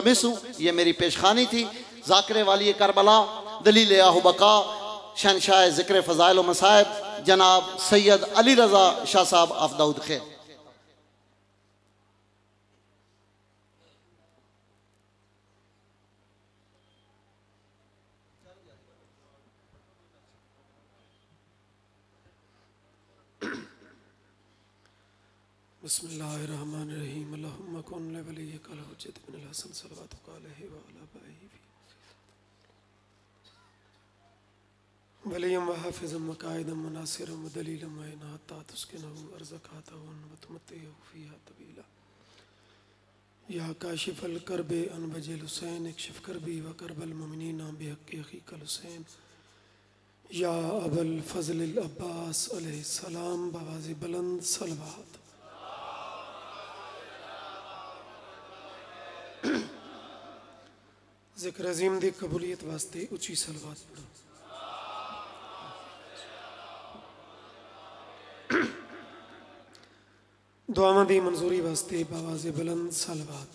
Miss you, ये मेरी पेशखानी थी। ज़ाकिर वाली करबला, दलील आहु बका, शहनशाह ज़िक्र फ़ज़ाइल व मसाइब जनाब सैयद अली रज़ा शाह साहब ऑफ दाऊद खैर। बिस्मिल्लाहिर्रहमानिर्रहीम। अल्लाहुम्मा कुन लिवलिय्यिकल हुज्जत बिन हसन सल्लल्लाहु अलैहि व अला आलिहि वलिय्यम व हाफिज़म व काइदम व नासिरम व दलीलम व इना हत्ता तुस्किनहु अर्ज़क़ातहु व तुमत्तिहु फ़ीहा तबीला। या काशिफ़ल करबे अन वजिल हुसैन इक्शिफ़ करबी व करबल मुमिनीना बिहक़्क़ि अख़ीकल हुसैन। या अबल फ़ज़लिल अब्बास अलैहिस्सलाम बवाज़ि बुलंद सलवात। ज़िक्र अज़ीम दी कबूलियत वास्ते उची सलवात पढ़ो। दुआवां दी मंजूरी वास्ते बवाज़े बुलंद सलवात।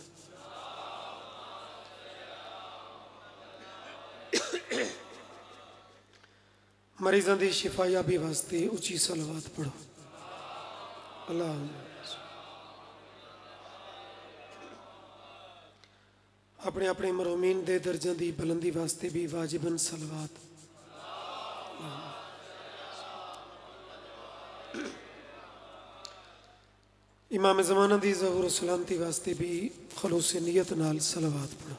मरीज़ां दी शिफायाबी वास्ते उची सलवात पढ़ो। अल्लाहुम्मा अपने अपने मरहूमीन दे दर्जां दी बुलंदी वास्ते भी वाजिबन सलवात। इमाम ज़माना दी ज़हूर सलामती वास्ते भी खलूस नियत नाल सलवात पढ़ो।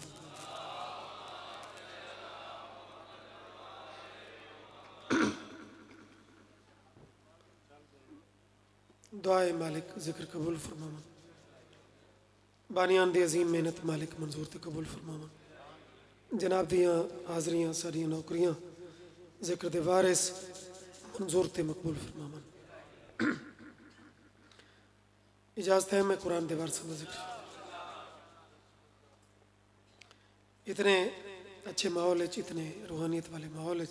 दुआए मालिक ज़िक्र कबूल फरमावन। बानियान दी अजीम मेहनत मालिक मंजूर ते कबूल फरमावन। जनाब दियाँ हाज़रियाँ सारियाँ नौकरियाँ ज़िक्र दे वारिस मंजूर ते मकबूल फरमावन। इजाज़त है मैं कुरान दे वारिस का ज़िक्र। इतने अच्छे माहौल है, इतने रूहानियत वाले माहौल है,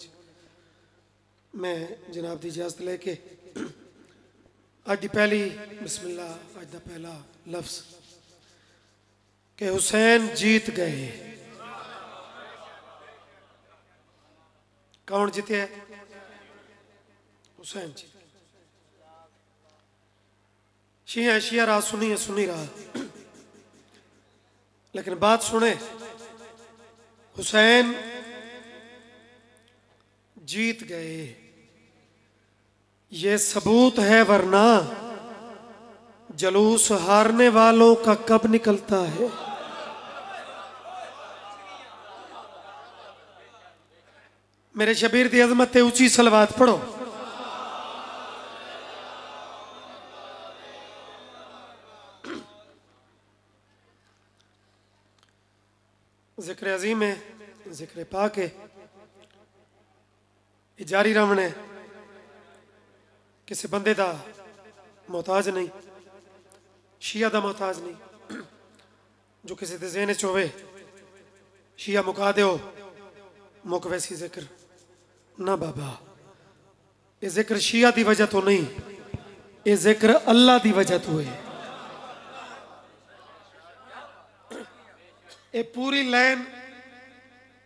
मैं जनाब दी इजाज़त लेके अज दी पहली बिस्मिल्लाह, अज दा पहला लफ्ज़ कि हुसैन जीत गए। कौन जीते? हुसैन जी। शिया शिया रहा, सुनी है सुनी रहा, लेकिन बात सुने, हुसैन जीत गए ये सबूत है, वरना जलूस हारने वालों का कब निकलता है। मेरे शबीर दी अजमत ते ऊंची सलवात पढ़ो। जिक्र अजीम है, जिक्र पाक है, जारी रमने किसी बंदे दा मोहताज नहीं, शिया दा मोहताज नहीं। जो किसी दे ज़हन च होवे शिया मुका दो, मुक वैसी जिक्र ना बाबा। ये जिक्र शिया दी वजह तो नहीं, ये जिक्र अल्लाह दी वजह तो है। ये पूरी लैन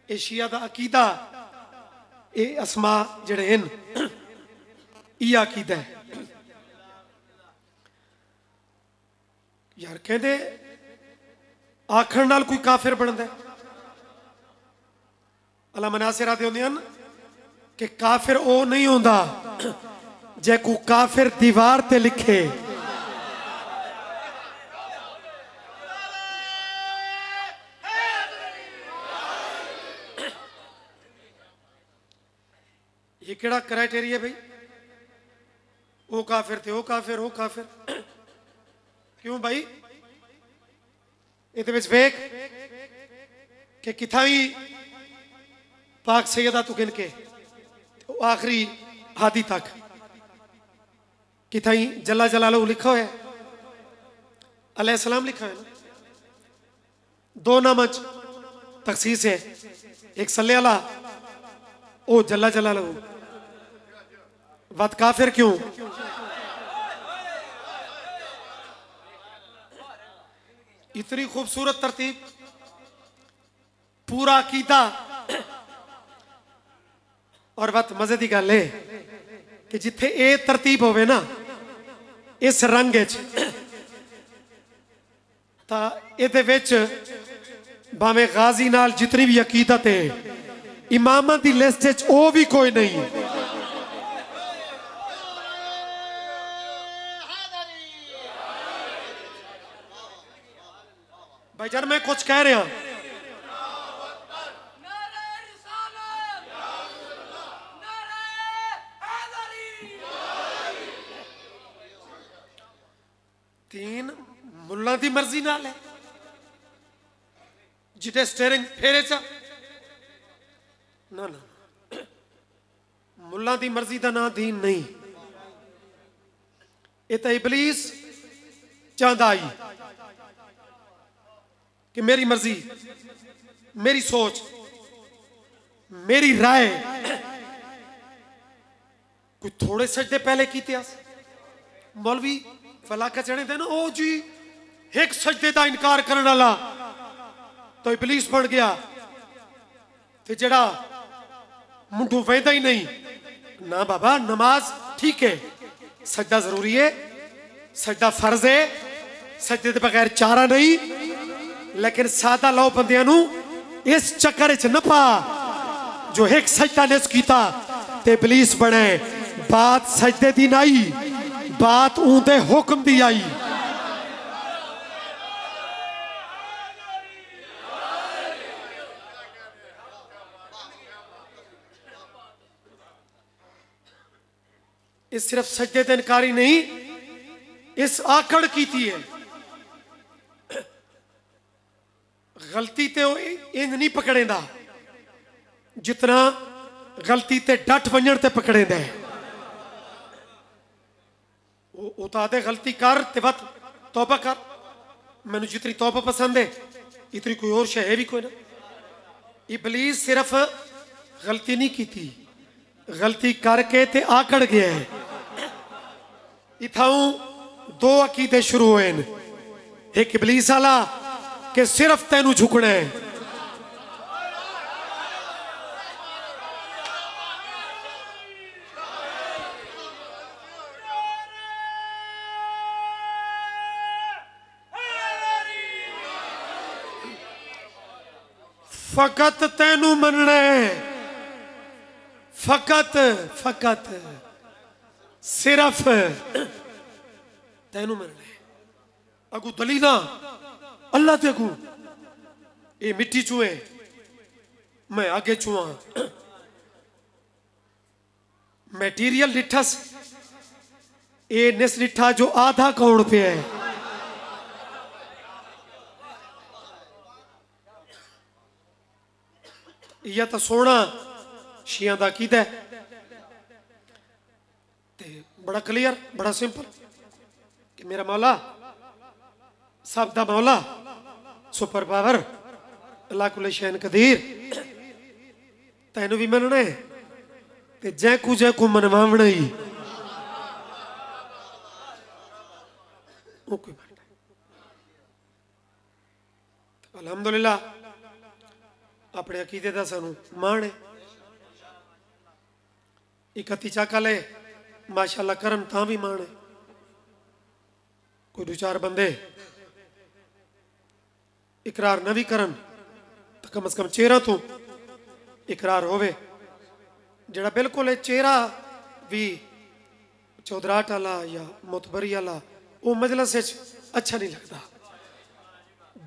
ये शिया दा अकीदा, ये अस्मा जड़े हैं ये अकीदा है। यार कहते आखण नाल कोई काफिर बनता है। अल्लाह मनासिर आते होंगे कि काफिर वो नहीं होता जे को काफिर दीवार ते लिखे। ये केड़ा क्राइटेरिया भाई? वो काफिर थे, वो काफिर, वो काफिर। क्यों भाई? ये वेख कि किथाई पाक सैयदा तू गिन के आखिरी हादी तक किथाई जल्ला जलालहू लिखा है, अलैहिस्सलाम लिखा है ना। दो नामच तखसीस है, एक सल्ले अला, ओ जल्ला जलालहू। बात काफिर क्यों? इतनी खूबसूरत तरतीब पूरा कीता। और बात मजे की गल है कि जिथे ये तरतीब होवे ना इस रंग भावे गाजी नाल जितनी भी अकीदत है इमामा की लिस्ट वो भी कोई नहीं। भाई जब मैं कुछ कह रहा तीन मुल्ला की मर्जी नाल है जिथे स्टेयरिंग फेरे चा ना ना मुल्ला की मर्जी का ना दीन नहीं। ये तो इबलीस चाहता आई कि मेरी मर्जी मेरी सोच मेरी राय। कोई थोड़े सजदे पहले कीते मौलवी फलाका चढ़े थे ना ओ जी एक सजदे का इनकार करने वाला तो इबलीस बन गया। ते जड़ा मुंडू वहदा ही नहीं ना बाबा नमाज ठीक है सजदा जरूरी है सजदा फर्ज है सजदे के बगैर चारा नहीं। लेकिन सादा लो बंदियां नू इस चक्कर च न पा जो एक सजदा ने कीता ते इबलीस बने। बात सजदे दी नहीं बात ऊंदे हुक्म दी आई। इस सिर्फ सजदे ते इनकारी नहीं इस आकड़ की थी है। गलती ते इंज नहीं पकड़ेंदा जितना गलती ते डट वंजण ते पकड़ेंदा है। वो तो आदे गलती कर ते वत तौबा कर। मैनू जितनी तौबा पसंद है इतनी कोई और शय है भी कोई ना। इबलीस सिर्फ गलती नहीं की थी गलती करके ते आकड़ गया है। इथाऊ दो अकीदे शुरू हुए एक इबलीस वाला कि सिर्फ तेनू झुकना है फकत तेनू मनना है फकत फकत सिर्फ तेनू मनना है। अगू दलीला अल्लाह ते अगू ये मिट्टी चुए मैं आगे चुआ मटीरियल डिठस ये निस डिठा जो आधा कौड़ पे है। या तो सोना शिया का कीदा बड़ा क्लियर बड़ा सिंपल कि मेरा मौला सब दा मौला सुपर पावर अल्लाह कुल शैन कदीर तेनू भी मनना है ते जैकू मनवावना ही अलहमदुलिल्लाह अपने अकीदे का सानू मान है। इकती चाकल है माशाअल्लाह करन तां भी मान है। कोई दो चार बंदे इकरार न भी करन तो कम से कम चेहरा तो इकरार होवे। जड़ा बिल्कुल चेहरा भी चौधराट वाला या मुतबरी वाला वो मजलस अच्छा नहीं लगता।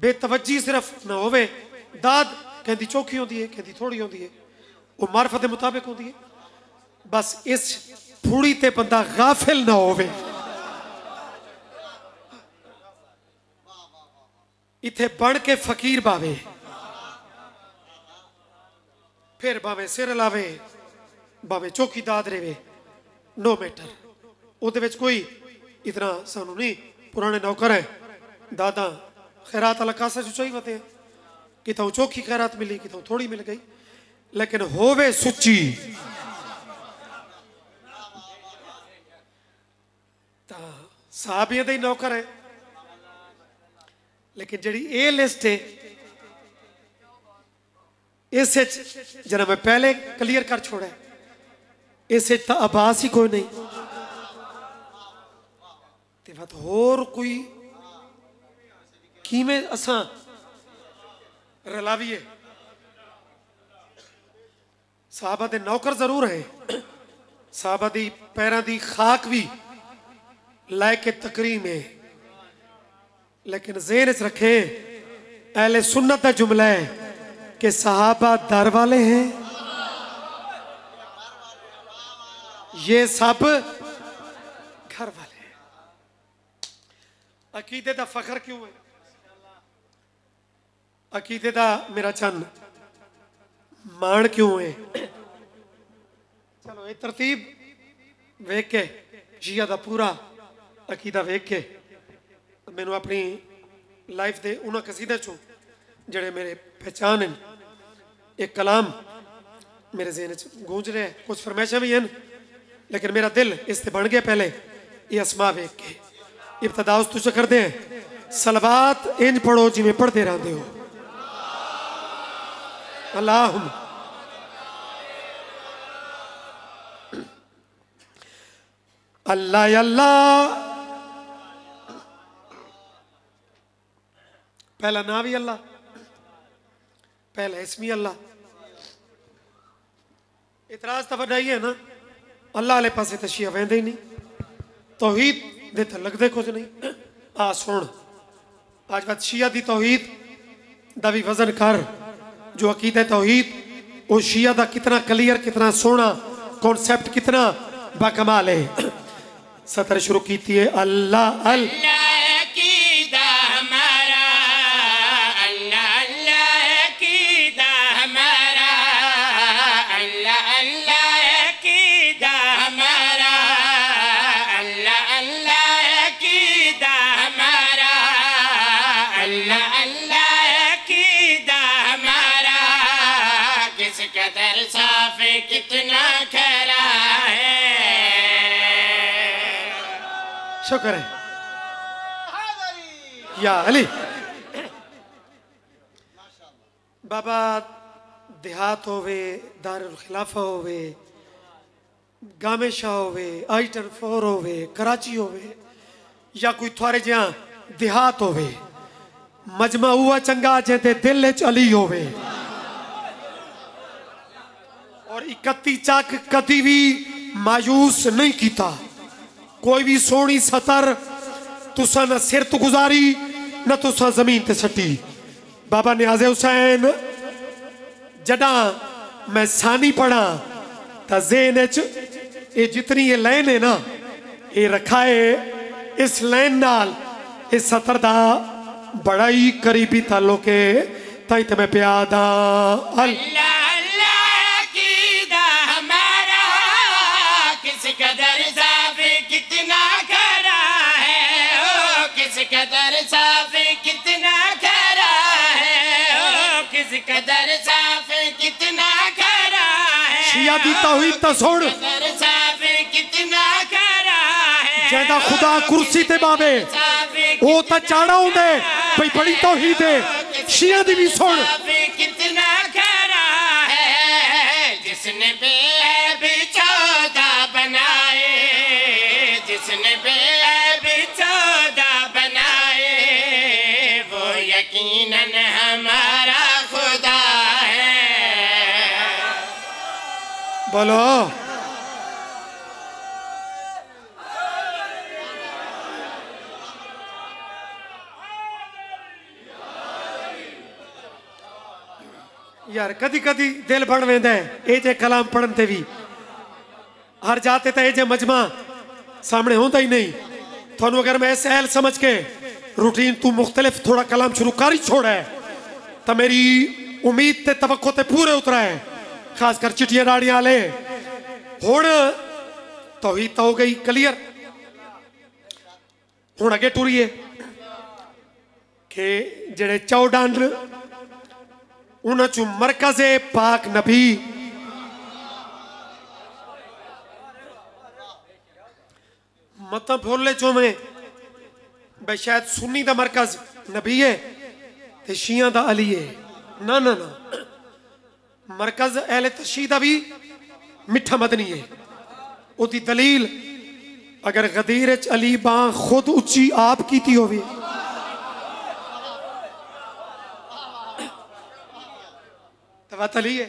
बेतवजी सिर्फ ना होवे दाद कहती चौखी होती है कहती थोड़ी होती है वो मार्फत के मुताबिक होती है। बस इस थोड़ी ते बंदा गाफिल ना होवे। इथे बन के फकीर बावे फिर बावे सिर लावे बावे चौकी दाद रेवे नो मैटर उहदे विच कोई इतना सानू नहीं। पुराने नौकर है दादा खैरात वाला कासा चुचाई मते कितों चौखी खैरात मिली कितों थोड़ी मिल गई लेकिन होवे सुची साहबियों के नौकर है। लेकिन जी ये लिस्ट है इस जना मैं पहले क्लियर कर छोड़ा इस तो आभास ही कोई नहीं ते बात होर कोई किवें असां रलावीए साहबा दे नौकर जरूर है साहबा दी पैरां दी खाक भी लायक तकरीम है लेकिन ज़हन च रखे अहले सुन्नत का जुमला है कि सहाबा दर वाले हैं ये सब घर वाले हैं। अकीदे का फखर क्यों है अकीदे का मेरा चंद मान क्यों है चलो ये तरतीब वेख के शिया का पूरा अकीदा वेख के मैनू अपनी लाइफ के उन्होंने कसीदे चो जड़े मेरे पहचान हैं एक कलाम मेरे ज़हन च गूंज रहे हैं कुछ फरमाइशां भी हैं लेकिन मेरा दिल इस ते बन गया पहले ये अस्मा वेख के इब्तदा उस तुझे करते हैं सलवात इंज पढ़ो जिमें पढ़ते रहते हो अल्लाहुम अल्लाह अल्लाह पहला ना भी अल्लाह पहला इसमी अल्लाह इतराज तो वड्डा ही है ना अल्लाह वाले पासे तशिया वेंदे ही नहीं तौहीद दे तो लगदे कुछ नहीं आ सुन आज बात शिया दी तौहीद दा भी वजन कर जो अकीदा तौहीद वो शिया दा कितना क्लियर कितना सोना कॉन्सेप्ट कितना बाकमाल है सतर शुरू की थी अल्लाह अल्लाह कितना खरा है शुक्र है या अली बाबा देहात होवे दारुल खिलाफा होवे गामे शाह होवे आइटन फोर होवे कराची होवे या कोई थोड़े जहाँ देहात होवे मजमा हुआ चंगा जेते दिल च अली होवे और 31 चक कदी भी मायूस नहीं किया कोई भी सोनी सतर तुसा न सिर तो गुजारी न तुसा जमीन ते सटी बाबा नियाज़े हुसैन जडा मैं सानी पढ़ा तो ज़हन च ये जितनी ये लाइन है ना ये रखा है इस लाइन नाल इस सतर दा बड़ा ही करीबी ताल्लुक है ताई ते मैं प्यादा अल्लाह कदर साफ कितना खरा है ओ किस कदर साफ कितना खरा है ओ किस कदर साफ कितना खरा है शिया दी तौहीद ता सुन कदर साफ कितना खरा है जेदा खुदा कुर्सी ते बावे ओ ता चाड़ा हुंदे भई बड़ी तौहीद है शिया दी भी सुन कितना खरा है जिसने बेअब चौदा बनाए जिसने बेअब चौदा बनाए वो यकीनन हमारा खुदा है बोलो यार कदी कदी दिल बन वेंदा है ये जे कलाम पढ़न ते भी हर जाते तो ये जे मजमा सामने होता ही नहीं थानू अगर मैं ऐसे एल समझ के रूटीन तू मुख्तलिफ थोड़ा कलाम शुरू कर ही छोड़ा है तो मेरी उम्मीद ते तवक्को ते पूरे उतरा है खासकर चिटिया राड़ियां वाले हुण तौहीद तो हो गई क्लियर हुण अगे टुरीए कि जेड़े 14 उन्हां चों मरकज़े पाक नबी मत भोले चो में भाई शायद सुन्नी दा मरकज नबी है ते शिया दा अली है ना ना ना मरकज अहले तशहीद भी मिठा मदनी है। उदी दलील अगर गदीर च अली बां खुद उच्ची आप कीती होवे तो बात अली है,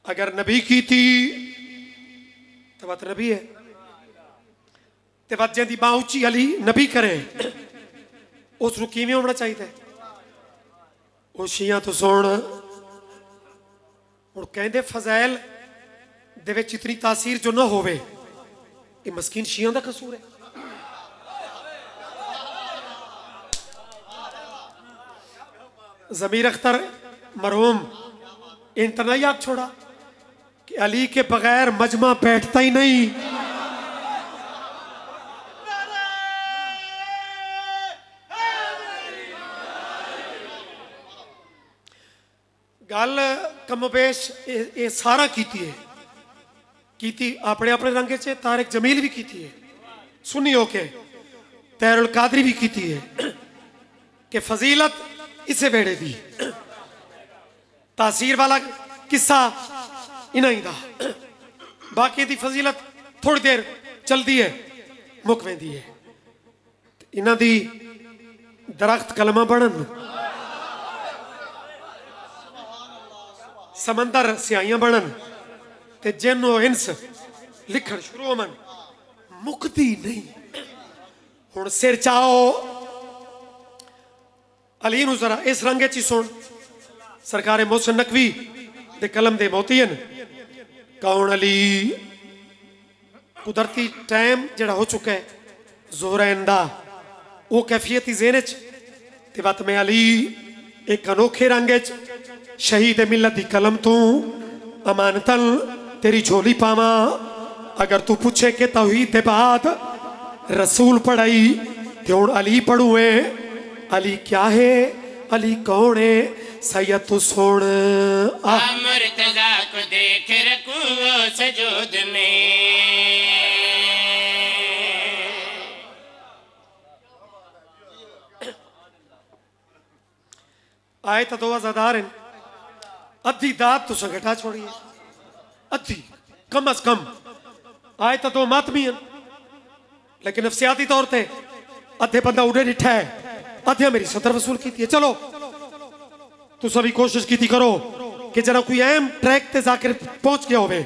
अगर नबी कीती तो बात नबी है। ते बात जिंदी बां उच्ची अली नबी करे उसनू किवें होना चाहिए। वो शिया तो सुन और कहते फजैल दे विच इतनी तासीर जो ना होवे ये मस्कीन शिया का कसूर है। ज़मीर अख्तर मरहूम इतना याद छोड़ा कि अली के बगैर मजमा बैठता ही नहीं। गल कमोबेश ये सारा कीती है, कीती अपने अपने रंग च। तारिक जमील भी कीती है सुनी होके, तैरुल कादरी भी कीती है कि फजीलत इसे बेड़े दी। तासीर वाला किस्सा इन्हीं दा, बाकी दी फजीलत थोड़ी देर चलती है मुक वेंदी है। इन्हां दी दरख्त कलमा बनन, समंदर स्याइयां बनन ते जिन इंस लिखण शुरू होवन मुकदी नहीं। हुण सिर चाओ अली नूं जरा इस रंगे च सुन। सरकार मोहसिन नकवी दे कलम दे मोतीन कौन अली कुदरती टाइम जड़ा हो चुका है जोहरैन दा वो कैफियत ज़हन च ते वत में अली एक अनोखे रंग च शहीद मिलत दी कलम तू अमानतन तेरी झोली पावा। अगर तू पूछे कि तौहीद दे बाद रसूल पढ़ाई ते हुण अली पढ़ू है। अली क्या है, अली कौन है, सैयद तू सुन। मुर्तज़ा को देख रकू सजूद में, आए तो 2000 अद्धी दात तुसा घटा छोड़िए, अद्धी कम अज कम। आए तो 2 मातमी हैं लेकिन नफसियाती तौर पे अद्धे बंदा उड़े डिठा है, अद्धे मेरी सतर वसूल की है। चलो तुसा भी कोशिश की करो कि जरा कोई अहम ट्रैक ते जाकर पहुंच गया होवे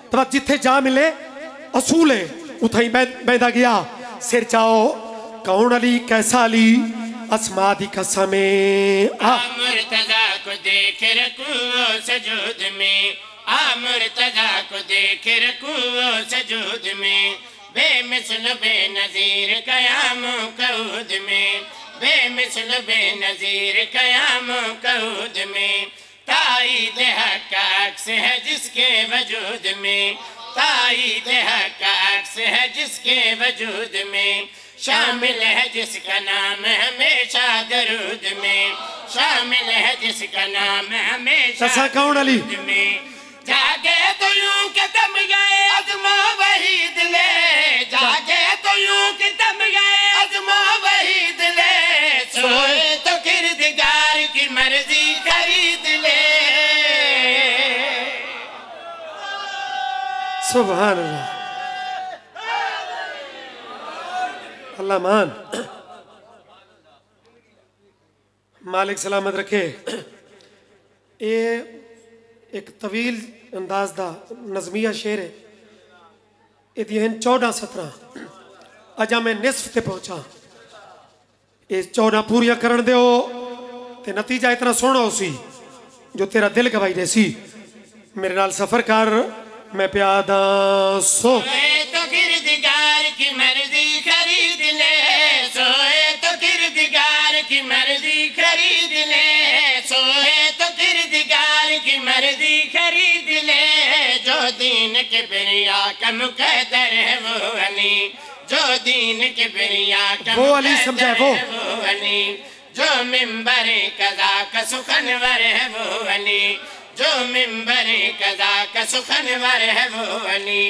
तो जिथे जा मिले असूल है उथा ही बैदा गया। सिर चाओ कौन अली कैसा अली अस्मा दी कसमे। मुर्तज़ा को देख रकू सजूद में, मुर्तज़ा को देख रकू सजूद में, बेमिसल बेनज़ीर कयाम कऊद में, बेमिसल बेनज़ीर कयाम कऊद में। ताईद हक़ अक्स है जिसके वजूद में, ताईद हक़ अक्स है जिसके वजूद में। शामिल है जिसका नाम हमेशा दरूद में, शामिल है जिसका नाम हमेशा कौन अली में। जागे तो यूं के दम गए अज़मा वही दिले, जागे तो यूं के दम गए अज़मा वही दिले। सोए तो किरदगार की मर्जी खरीद ले। सुभान अल्लाह, अल्लाह मान मालिक सलामत रखे। ये एक तवील अंदाज दा नज़मिया शेर है। ये 14-17 अजा मैं निस्फ ते पहुंचा। ये 14 पूरियां करन दो ते नतीजा इतना सोहना सी जो तेरा दिल गवाई दे सी। मेरे नाल सफर कर मैं प्यादा सो। सोए तो किरदगार की मर्जी खरीद ले, सोए तो किरदगार की मर्जी खरीद ले, सोए तो किरदगार की मर्जी खरीद ले। जो दीन के बिरिया का मुकद्दर है वो अली, जो दीन के बिरिया का वो अली समझा वो अली, जो मिंबरे कज़ा का सुखनवर है वो अली, जो मिंबरे कज़ा का सुखनवर है वो अली।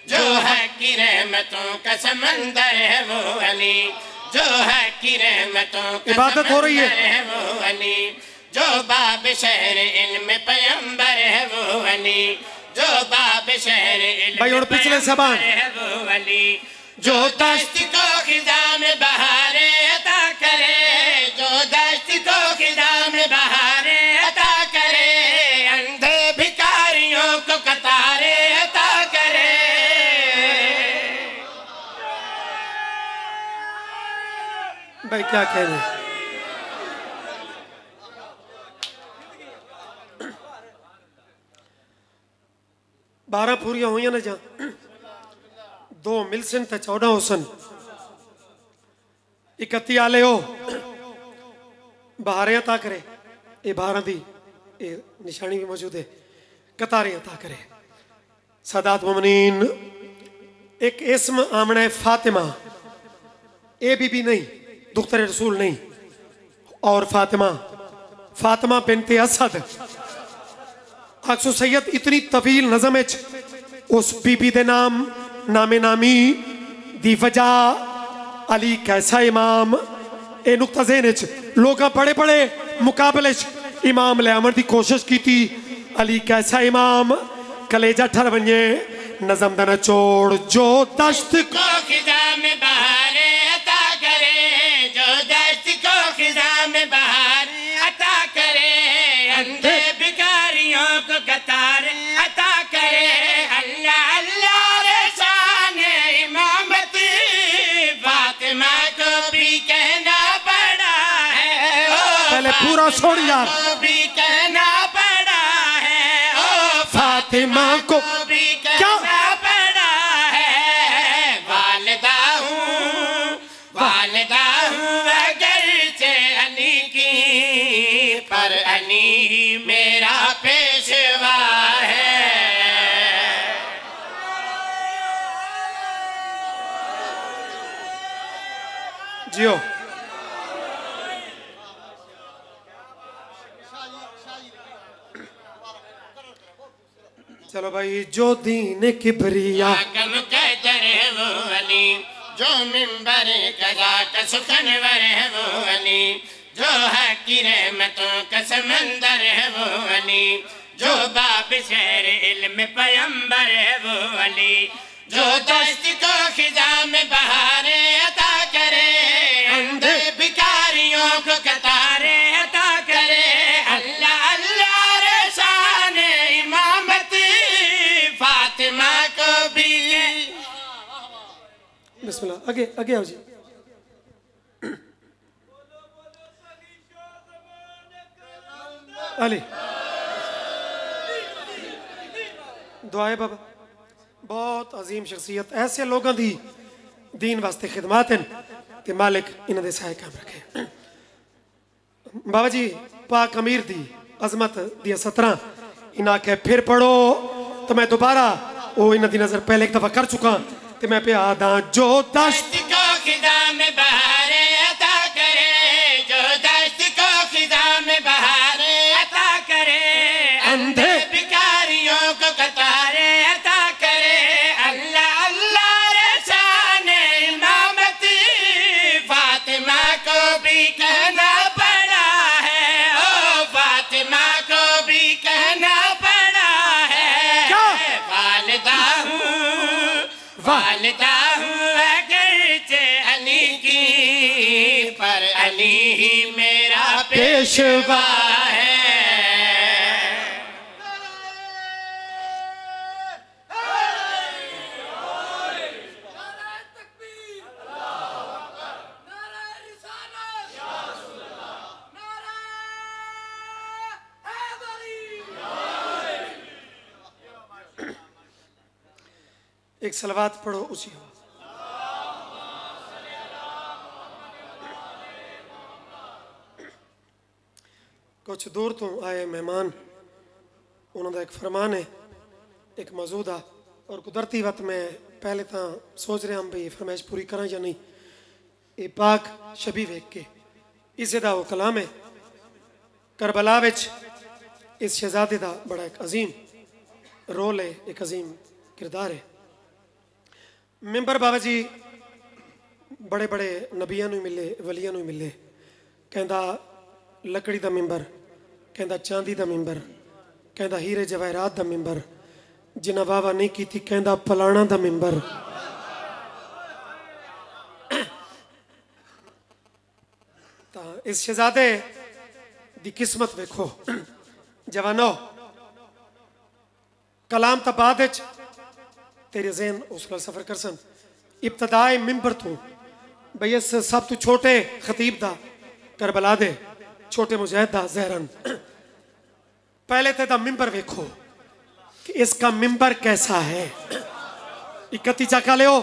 जो हक की रहमतों का समंदर है वो अली, जो हक की रहमतों का इबादत हो रही है वो अली। जो बाब शहर इल्म पैगंबर है वो वली, जो बाब शहर भाई और इल्म पिछले ज़बान। पैगंबर है वो वली, जो दश्त को खिजा में बहारे अता करे, जो दश्त को खिजा में बहारे अता करे, अंधे भिखारियों को कतारे अता करे। भाई क्या कहने, बारह पूरियां हुई ना जा, 2 मिलसन ते 14 हुसन, 31 आले हो बहारे अता करे, ये 12 दी ये निशानी भी मौजूद है, कतारे अता करे। सादात मोमिनीन, एक इस्म आमना है फातिमा, ए बीबी नहीं, दुख्तर रसूल नहीं, और फातिमा, फातिमा बिनते असद। अक्सो सैयद इतनी तवील नज़म उस बीबी दे नाम नामे नामी दी वजह अली कैसा इमाम, ए नुक्ता ज़हन लोग बड़े बड़े मुकाबले इमाम ले आमन दी कोशिश की थी। अली कैसा इमाम कलेजा ठर वने नज़म दा नचोड़, जो दश्त को खिजा में बहारे अता करे, जो दश्त को खिजा में बहारे अता करे, अंधे भिखारियों को कतार अता करे। अल्लाह अल्लाह रे शान इमामती, फातिमा को भी कहना पड़ा है, पहले पूरा छोड़ यार, को भी कहना पड़ा है, ओ फातिमा को भी क्या कहना पड़ा है। वालिदा हूँ अगरचे अली की, पर अली मेरा पेशवा है। जियो चलो भाई, जो दीन किबरिया कम कदर है वो अली, जो मिंबर कजा का सुखनवर है वो अली, जो हक की रहमतों का समंदर है वो अली, जो बाब शहर इल्म पैगंबर है वो अली, जो दश्त को खिजा में बहारे अता करे, अंधे भिखारियों को कतारे अता करे। अल्लाह अल्लाह रे शान इमामती, फातिमा को भी बिस्मिल्लाह, आगे आगे आओ जी। अली दुआए बाबा, बहुत अजीम शख्सियत, ऐसे लोगों दी दीन वास्ते खिदमात हैं ते मालिक इन्हां दे साए काम रखे। बाबा जी पाक अमीर दी अजमत दी 17 इन्हां के फिर पढ़ो तो मैं दोबारा वो इन्हां दी नजर पहले एक दफा कर चुका ते मैं पे आदा, जो दश्त को खिजा में बहारे अता करे, जो दश्त को खिजा में बहारे अता करे, अंधे भिखारियों को कतारे अता करे। अल्लाह अल्लाह रे शान इमामती, फातिमा को भी कहना पड़ा है, ओ फातिमा को भी कहना पड़ा है। क्या? वालिदा हूँ अगरचे अली की, पर अली ही मेरा पेशवा है। एक सलवात पढ़ो उसी हो। कुछ दूर तो आए मेहमान, उन्होंने एक फरमान है, एक मौजूदा और कुदरती वक्त में पहले तो सोच रहे हम भाई फरमाइश पूरी करा या नहीं। ये पाक शबी वेख के इसे दा वो कलाम है, करबला विच इस शहजादे का बड़ा एक अजीम रोल है, एक अजीम किरदार है। मैंबर बाबा जी बड़े बड़े नबियां नूं मिले, वलियां नूं मिले, कहंदा लकड़ी दा मैंबर कहता चांदी का मिंबर, कहता हीरे जवाहरात का मिंबर, जिन्हें वाह नहीं की कहता पलाणा का मिंबर। इस शहजादे दी किस्मत वेखो जवानो, कलाम तो बाद तेरे ज़हन उस नाल सफर कर सन। इब्तदाए मिंबर तू बई इस सब तू छोटे खतीब दा करबला दे छोटे मुजाहिद दा ज़हरन। पहले ते दा मिंबर वेखो कि इसका मिंबर कैसा है। इकती चका लियो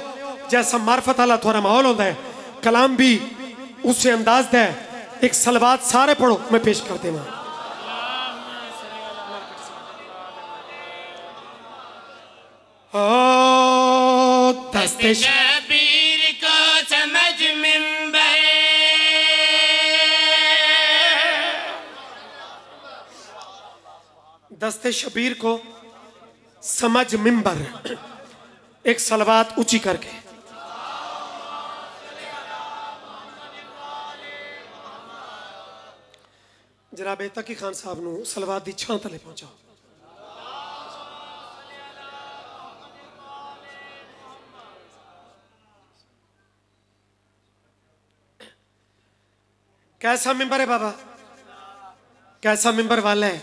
जैसा मार्फत वाला थोड़ा माहौल होता है, कलाम भी उससे अंदाज दे। एक सलवात सारे पढ़ो, मैं पेश कर देवा। दस्ते शबीर को समझ मिंबर, दस्ते शबीर को समझ मिंबर। एक सलवात ऊंची करके जनाब तकी खान साहब नू सलवात दी छां तले पहुंचाओ। कैसा मिंबर है बाबा, कैसा मिंबर वाला है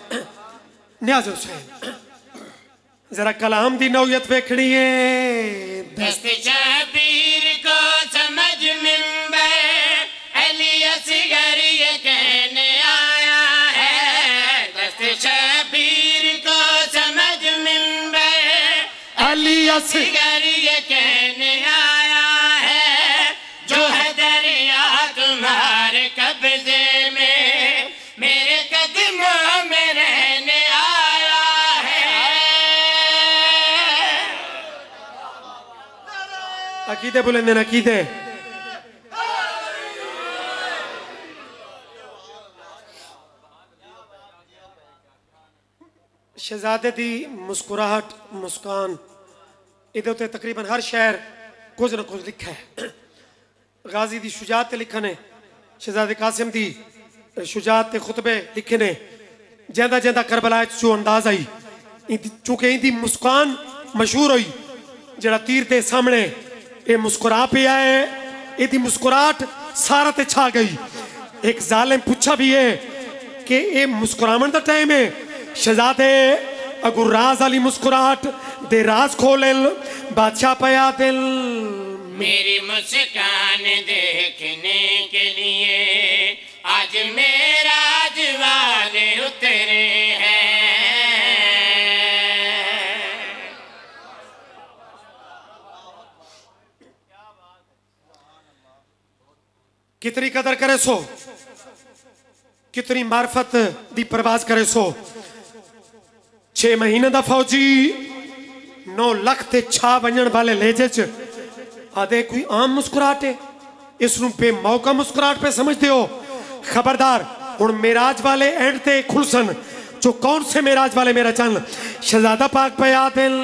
न्याज हुसैन। जरा कलाम दी नौयत वेखनी है। दस्ते शबीर को समझ मिंबर, अली असगर ये कहने आया है। दस्ते शबीर को समझ मिंबर, अली असगर ये कहने आया है। जो है दरिया तुम्हारे कब्जे में, मेरे कदमों में रहने आया है। अकीदे बुलंद अकीदे। शहजादे दी मुस्कुराहट मुस्कान इहदे उत्ते तकरीबन हर शहर कुछ ना कुछ लिखा है। गाजी दी शुजात लिखा ने, शहजादे कासिम दी शुजात ते खुतबे लिखे ने। ज्यादा ज्यादा करबला चो अंदाज आई चूंकि इहदी मुस्कान मशहूर हुई। जरा तीर दे सामने ये मुस्कुरा पे आए, इहदी मुस्कुराहट सारा ते छा गई। एक जालिम पूछा भी है कि ये मुस्कुरावन दा टाइम है। शहजादे अगु राज वाली मुस्कुराहट दे राज खोलन बादशाह पया दिल। मेरी मुस्कान देखने के लिए आज मेरा वाले उतरे हैं। कितनी कदर करे सो, कितनी मार्फत दी परवाज करे सो। 6 महीने दा फौजी 9 लाख ते छा वंजन वाले लेजे च आदे कोई आम मुस्कुराहट है। इस पे मौका मुस्कुराहट पे समझते हो। खबरदार हुण मेराज वाले एंड ते खुलसन। जो कौन से मेराज वाले मेरा चल शहजादा पाक पे दिल।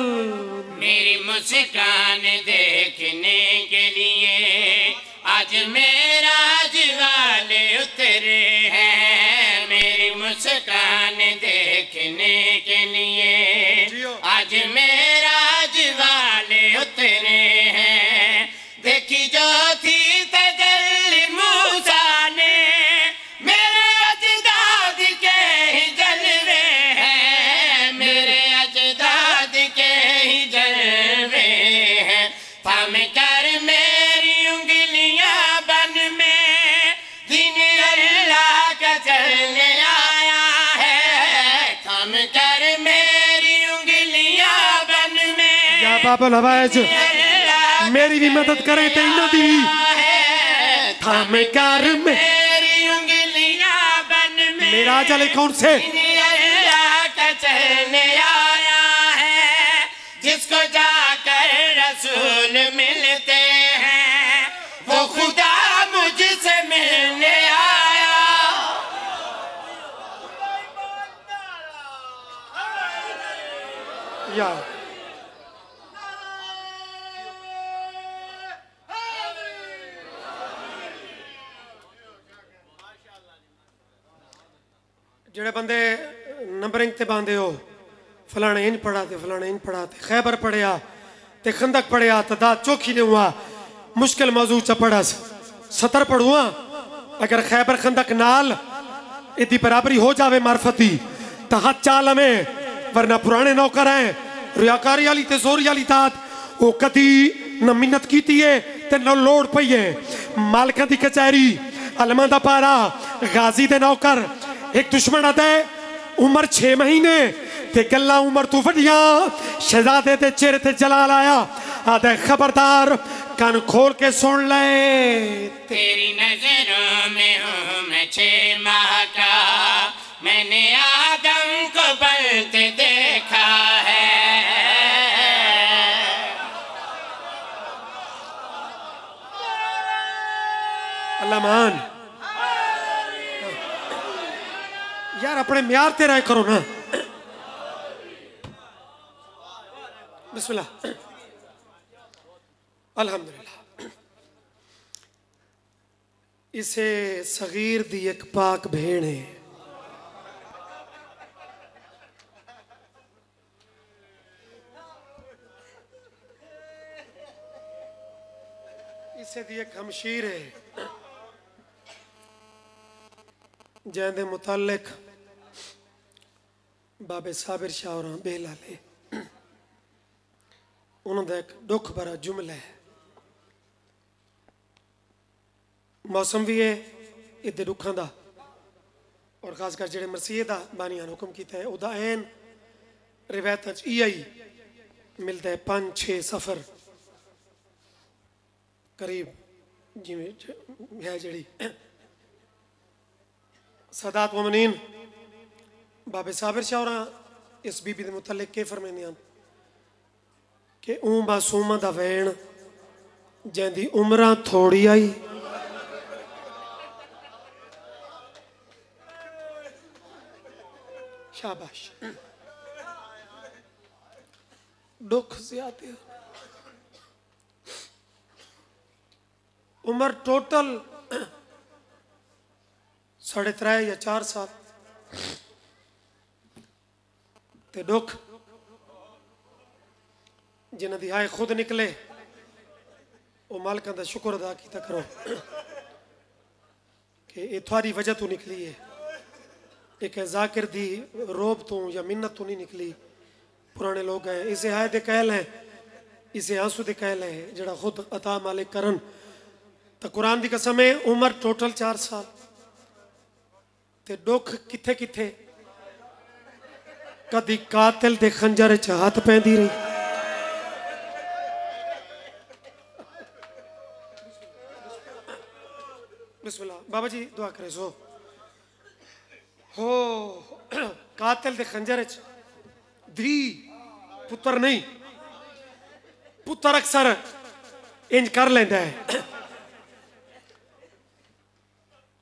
मेरी मुस्कान देखने के लिए आज मेरा वाले उतरे हैं। मेरी मुस्कान देखने के लिए आज मेरा वाले उतरे हैं। देखी जो थी तजल्ली मूसा ने, मेरे अजदाद के ही जलवे हैं। मेरे अजदाद के ही जलवे हैं। थाम कर मेरी उंगलियां बन में दीन अल्लाह का चलने आया है। थाम कर मेरी उंगलियां बन में या बाबुल हवाइज मेरी भी मदद करें तो इन्हों दी। थाम कर मेरी उंगलियां बन में मेरा चले कौन से अल्लाह का चलने आया है। जिसको जाकर रसूल मिलते हैं वो खुदा मुझसे मिलने आया। या जेड़े बंदे नंबरिंग ते बांधे हो फलाने इंज पढ़ा ते फलाने इंज पढ़ा ते खैबर पढ़िया ते खंदक पढ़िया तो दात चौखी ले हुआ मुश्किल मौजू च पढ़स सतर पढ़ुआ अगर खैबर खंदक नाल इदी बराबरी हो जावे मार्फती तो हाथ चाल में वरना पुराने नौकर हैं रियाकारी वाली ते जोरी वाली दात वो कदी न मिन्नत कीती है ते न लोड़ पई है मालकां दी कचहरी अलमा दा पारा गाजी दे नौकर एक दुश्मन आता है उम्र 6 महीने ते गल्ला उम्र तू वडिया शहजादे दे चेहरे ते जलाल आया आते खबरदार कान खोल के सुन ले तेरी नजरों में हूँ मैं 6 माह का मैंने आदम को बनते देखा है अल्लाह मान यार अपने म्यार ते रह करो ना बिस्मिल्लाह अल्हम्दुलिल्लाह इसे सगीर दी एक पाक भेड़ है इसे दी एक हमशीर है जैंदे मुतालिक बाबे साबिर शाह और बेलाले उन्होंने एक दुख भरा जुमला है मौसम भी है इदे दुखों का और खासकर जेड़े मरसीए का बानियां हुक्म किया है उदा ऐन रिवायत ही मिलता है 5-6 सफर करीब जिमें है जड़ी सदात मोमिनीन बाबे साबिर शाह और इस बीबी के मुतालिक के फरमाने कि ऊं मासूमा दा वैन जैंदी उम्र थोड़ी आई शाबाश दुख ज्यादा उम्र टोटल 3.5 या 4 साल ते दुख जिन्हें दी आए खुद निकले वो मालिक का शुक्र अदा किया करो कि ये थोड़ी वजह तो निकली है एक जाकिर दी रोब तो या मिन्नत तो नहीं निकली पुराने लोग हैं इसे हाय दे कहल है इसे आंसू दे कहल है जड़ा खुद अता मालिक करन तो कुरान दी कसम है उम्र टोटल 4 साल ते दुख किथे किथे कदी कातिल दे खंजर च हाथ पैंदी रही बिस्मिल्लाह बाबा जी दुआ करे सो हो कातिल दे खंजर च धी पुत्र नहीं पुत्र अक्सर इंज कर लेंदा है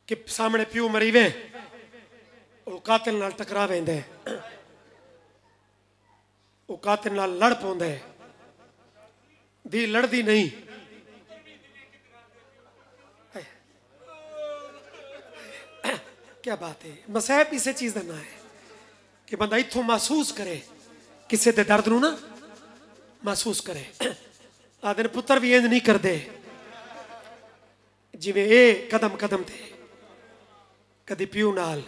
कि सामने प्यू मरी वे वो कातिल नाल टकरा वेंदा है वो कातिल नाल लड़ पौंदा है धी लड़दी नहीं क्या बात है मसैब इसे चीज का ना है कि बंदा इथों महसूस करे किसी के दर्द नू ना महसूस करे आदे पुत्र भी इंज नहीं करते जिवें ए कदम कदम थे कदी प्यू नाल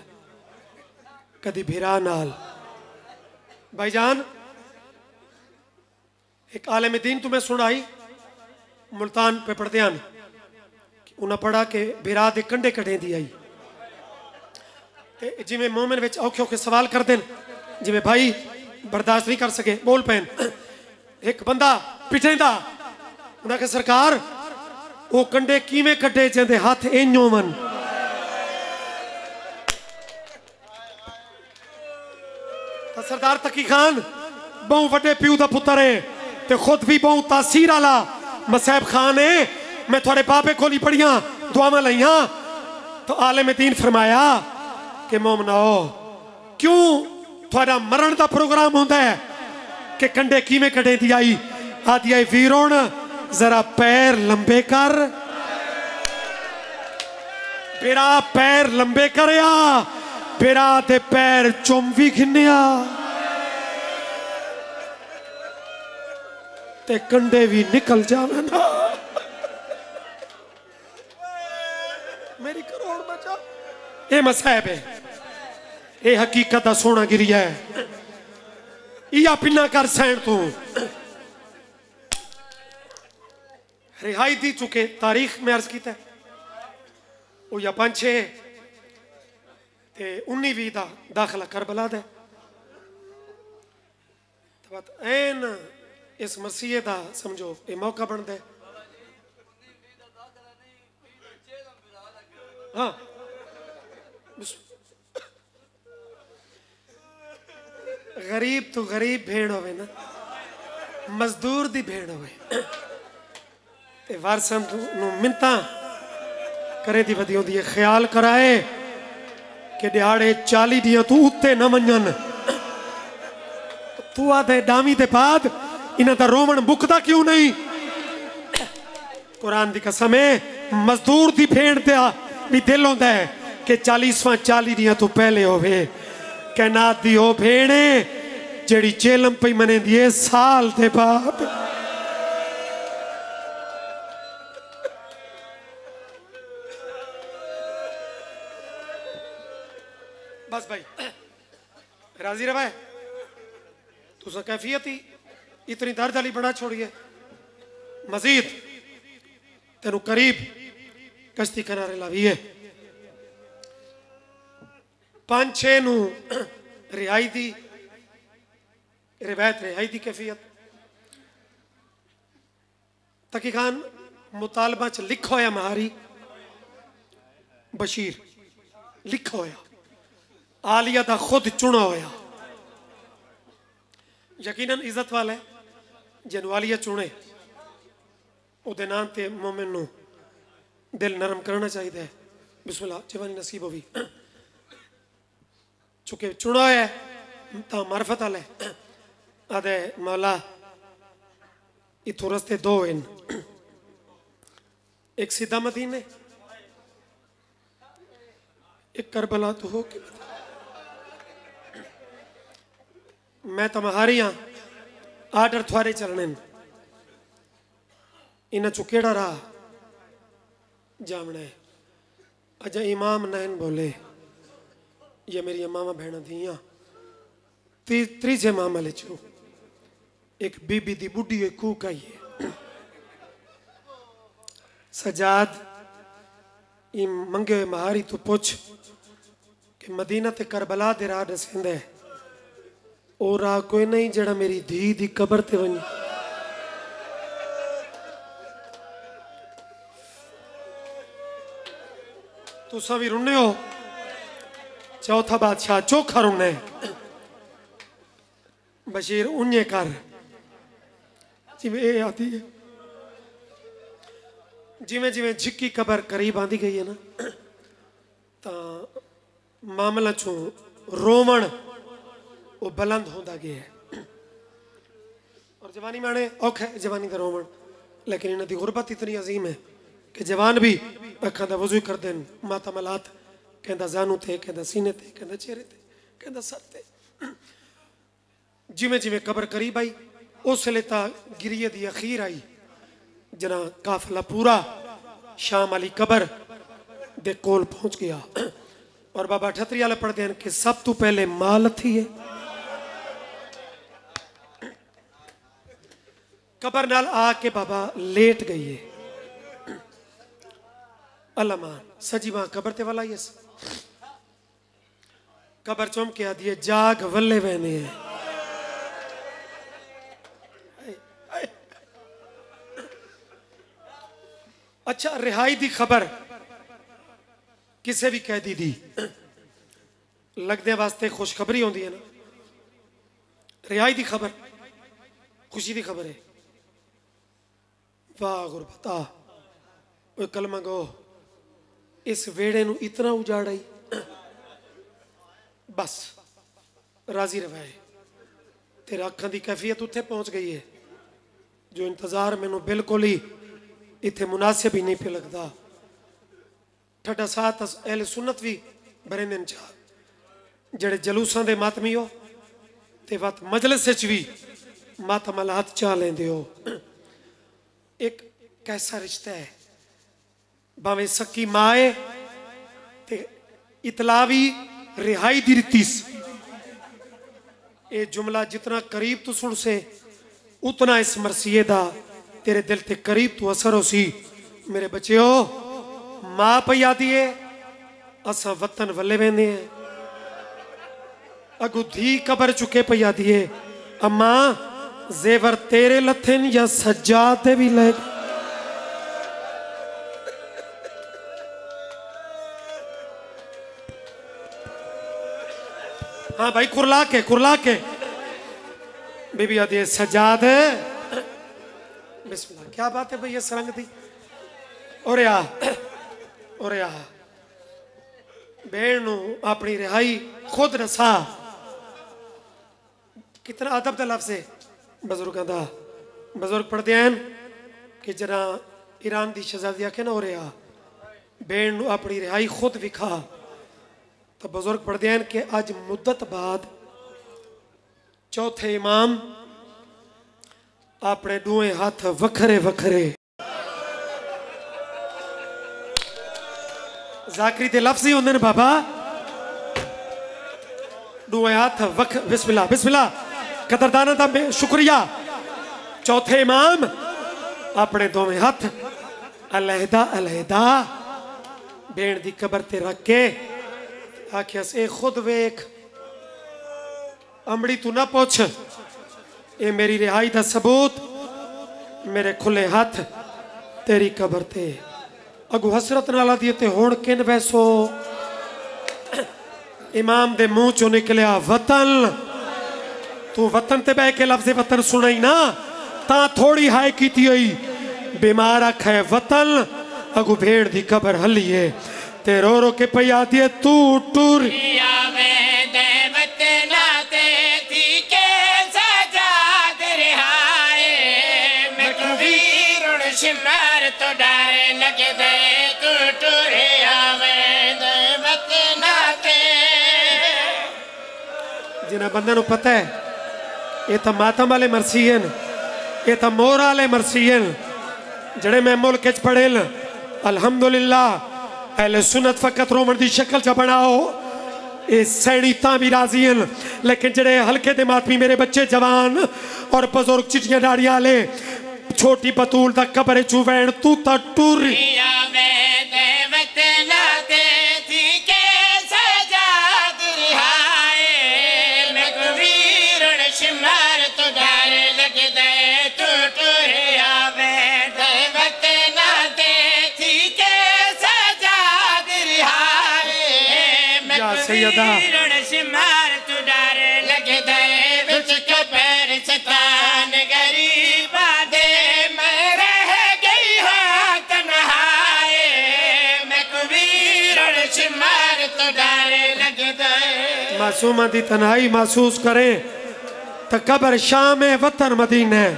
कदी भिरा नाल भाईजान एक आलम दीन तुम्हें सुनाई मुल्तान पे पढ़ते हैं उन्हें पढ़ा के भिरा दे कंडे कटे दी आई जिमें मोमिन विच औखे औखे सवाल कर देन जिमें भाई बर्दाश्त नहीं कर सके बोल पैन एक बंदा पिटेंदा उन्हें कहा सरकार वो कंडे किवें कटे जिंदे हाथ इंज होवन तो सरदार तकी खान बहु वड्डे प्यू दा पुत्र है ते खुद भी बहु तासीर वाला मसैब खान है मैं थोड़े बाबे कोली पढ़िया दुआवां लईया तो आलम दीन फरमाया कि मोमनाओ क्यों थोड़ा मरण का प्रोग्राम होता है कि कंडे किवें कटे दी आई आदि आई वीरों जरा पैर लंबे कर बेरा पैर लंबे करया बिरा दे पैर चुम भी खिन्निया ते कंडे भी निकल जावे ना। मेरी करोड़ बचा ये मसाहब है, ये हकीकत का सोना गिरिया है। या पिना कर सैन तू रिहाई दी चुके तारीख में अर्ज किया वो या 5-6 ते 19-20 का दाखला करबला दे एन इस मसीहे का समझो ये मौका बन दे। हाँ गरीब तो गरीब भेड़ होवे ना, मजदूर दी भेड़ होवे ते वारसन नु मिन्ता करे दी वधी होंदी है। ख्याल कराए कि दिहाड़े 40 दियां तू उत्ते न वंजन, तू आदे डामी दे बाद इन्हां दा रोवण मुकदा क्यों नहीं। कुरान दी कसम है मजदूर दी भेड़ दिया भी दिल होंदा है कि 40 दियां तू पहले होवे। कैनात दी हो भेड़े जेड़ी चेलम पई मने दिए साल दे बाद। बस भाई राजी रवा तुसा कैफियत ही इतनी दर्द वाली बना छोड़िए। मजीद तेनू करीब कश्ती किनारे लावीए 5-6 नू रिहाई दी रिवायत रिहाई दी कैफियत तकी खान मुतालबा च लिखा होया महारी बशीर लिखा होया आलिया दा खुद चुना होया। यकीनन इज्जत वाला है जिन्हों आलिया चुने उहदे नाम ते मोमिन नू दिल नरम करना चाहिए। बिस्मिल्लाह जवानी नसीब होवी चुके चुना है ता मार्फत वाला है। आदे मौला इथों रस्ते 2 हैं, एक सीधा मदीने एक करबला तो हो के मैं तुम्हारी हाँ आर्डर थोड़े चलने इन्हें चुकेड़ा रहा जामना है। अजा इमाम नैन बोले ये मेरी मामा बहना दियाँ तीजे मामा ले चो एक बीबी दी बुढ़ी एक कूक आई है सजाद इम मंगे हुए महारी तू पूछ कि मदीना ते करबला दे राह दसेंदा है और राह कोई नहीं जड़ा मेरी धी दी कबर ते वनी। तुसा भी रुने हो चौथा बादशाह चोखा रुने बशीर उन्ने कर जिमें ये आती है जिमें जिमें झिक्की कबर करीब आती गई है ना ता मामला चो रोमन वो बुलंद होता गया है। और जवानी माने औखा है जवानी का रोमन लेकिन इन्हां दी गुरबत इतनी अजीम है कि जवान भी अखां दा वजू कर देन माता मलात कहंदा जानू थे कहंदा सीने थे कहंदा चेहरे थे कहंदा सर थे। जिमें जिमें कबर करीब आई उस वेले तां गिरिये दी अखीर आई जना काफिला पूरा शाम वाली कबर दे कोल पहुंच गया और बाबा ठतरी वाले पढ़ते हैं कि सब तो पहले माल थी है कबर नाल आके बाबा लेट गई है अल्लाह सजी वहां कबर ते वाला यस कबर चुम के आदि जाग वल्ले बहने है। अच्छा रिहाई दी खबर किसे भी कैदी दी लगदे वास्ते खुशखबरी होंदी है ना। रिहाई दी खबर खुशी दी खबर है। वाह गुरबता ओए कलमा गो इस वेड़े नू इतना उजाड़ाई बस राजी रवाए तेरा अखां दी कैफियत उत्थे पहुंच गई है जो इंतजार मैनू बिल्कुल ही इत्थे मुनासिब ही नहीं पे लगता। ठड्डा साथ अहले सुन्नत भी बरेंदे चा जड़े जलूसां दे मातमी हो ते वत मजलिस विच भी मातम अल हाथ चा लेंदे हो। एक कैसा रिश्ता है, भावें सक्की माए ते इतलावी रिहाई दी रितीस। ये जुमला जितना करीब तू सुन से उतना इस मरसिए दा तेरे दिल ते करीब तू असर हो सी। मेरे बच्चों, मां पई आदी है असा वतन वल्ले वेंदे हैं, अगू धी कबर चुके पई आदी है अम्मा जेवर तेरे लथिन या सज्जाद दे भी ले। हाँ भाई कुरला के बीबी आदि सजाद। बिस्मिल्लाह, क्या बात है भाई ये सरंग थी। और या भेड़ नू अपनी रिहाई खुद रसा। कितना अदब दा लफ्ज़ है बजुर्गों का। बजुर्ग पढ़ते हैं कि जरा ईरान की शहजादी आखे ना, और भेड़ नू अपनी रिहाई खुद विखा, तो बुजुर्ग पढ़ते हैं कि अज मुद्दत बाद चौथे इमाम अपने दुए हाथ वखरे वखरे जाकरी ते लफ्ज़ ही होंदे ने बाबा। दुए हाथ बिस्मिल्लाह बिस्मिल्लाह, कदरदाना दा शुक्रिया। चौथे इमाम अपने दोवें हाथ अलहदा अलहदा भेड़ दी कबर ते रख के आखिया से खुद वेख, अमड़ी तू ना पूछ, ये मेरी रिहाई दा सबूत, मेरे खुले हाथ तेरी कबर ते। अगू हसरत नाला दिए ते हुण किन वैसो। इमाम दे मुंह चो निकलिया वतन। तू वतन ते बह के लफ्ज़ वतन सुना ही ना, ता थोड़ी हाय कीती हुई। बीमार आख है वतन, अगू भेड़ दी कबर हली है ते रो रो के पई आती है तू टूर। तो डारे लगे दे तू टूरे आवे दे बतनाते। जिन्हें बंदे नू पता है ये तो मातम वाले मरसीन, ये तो मोर वाले मरसीन जड़े मैं मुल्क च पढ़े। अल्हम्दुलिल्लाह अहले सुन्नत फकत रोमन दी शक्ल च बनाओ, ये सैनी तां भी राजी हैं। लेकिन जड़े हल्के दे मातमी मेरे बच्चे जवान और बुजुर्ग चिटियां दाड़ियां वाले, छोटी बतूल दा कबर चू वैन तू ता टूर। सैयदा सतान गरीबा दे मैं रह गई हाँ तन्हाए, मैं कबीर शिमार तो डारे लग दे। मासूमा दी तन्हाई महसूस करें तो कबर शाम है वतन मदीना है।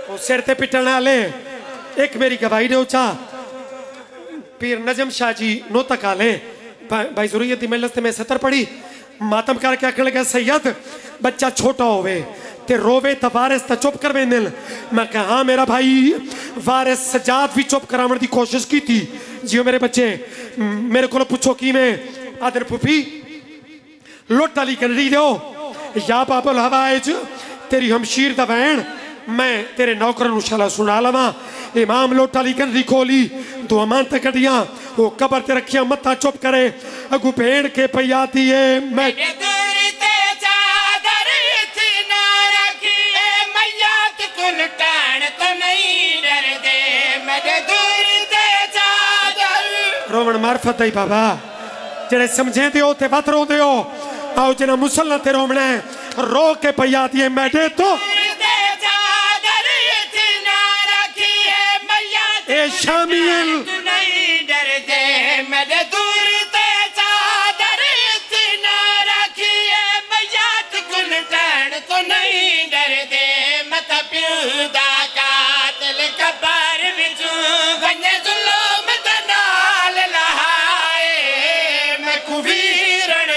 वो सिर ते पिटने वाले एक मेरी गवाही दे उचा पीर नजम शाह जी नोतक आले भाई ज़रूरत दी मिलत में 70 पढ़ी मातम करके आखने लगा सैयद बच्चा छोटा होवे ते रोवे तो वारिस तो चुप कर वेंदे। मैं कहा हाँ मेरा भाई वारिस सजाद भी चुप कराने की कोशिश की थी। जियो मेरे बच्चे मेरे को पूछो कि मैं आदर पुफी लुट वाली गलरी दो या बाबुल हवाइज तेरी हमशीर दा वैन मैं तेरे नौकर शाला सुना लवा। इमाम लोटा ली गंदी खोली दो अमानत कटियां वो कबर ते रखिया मत्था चुप करे अगू भेड़ के पई आती है। मैं रोमन मार्फत ही बाबा जेड़े समझे दे ते वत रो दे आओ जना मुसल्ला ते रोमना है रो के पई आती है। मैडे तो ए शामिल नहीं डरते मेरे दूर ते चादर इतना रखिए मयात कुल टण तो नहीं डरते मत प्यूदा कातिल कबर विचू वने जुल्म दा नाल लहाए मैं कुवीरण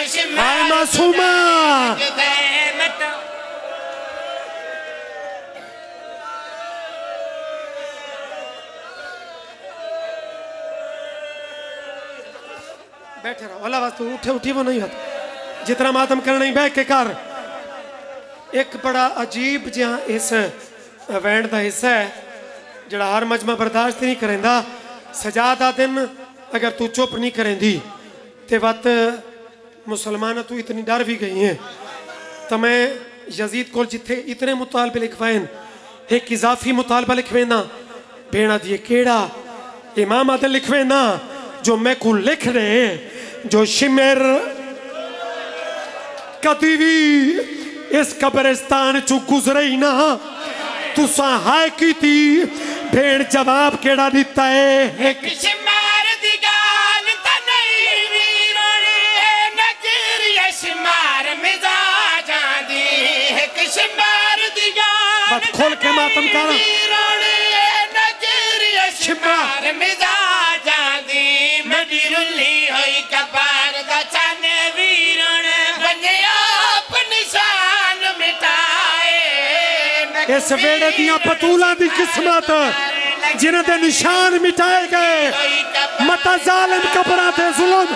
बैठे रहो अल्लाह वास्ते उठे उठी वो नहीं होता जितना मातम करना ही बैठ के कर एक बड़ा अजीब जिहा इस इवेंट का हिस्सा है जड़ा हर मजमा बर्दाश्त नहीं करेंदा सजा दा दिन अगर तू चुप नहीं करेंदी ते वत मुसलमान तू इतनी डर भी गई है तो मैं यजीद को जिथे इतने मुतालबे लिखवाएन एक इजाफी मुतालबा लिखवेना भेड़ा दिए केड़ा इमाम आदल लिखवेना जो मैं को लिख रहे जो शिमर कदी भी इस कब्रिस्तान चु गुजरे ही ना तुसा हाय की थी भेड़ जवाब केड़ा दिता है एक शिमार दी गाल ता नहीं वीरोने नजर शिमार मिजाजा दी एक शिमार दी गाल बात खोल के मातम कर वीरोने नजर शिमार मिजाजा दी मदी रुली होई कपार दा चाने वीरोने बने आप निशान मिटाए इस वेड़े दिया पतूला दी किस्मत जिन्हें दे निशान मिटाए गए मता जालिम कबरां ते जुल्म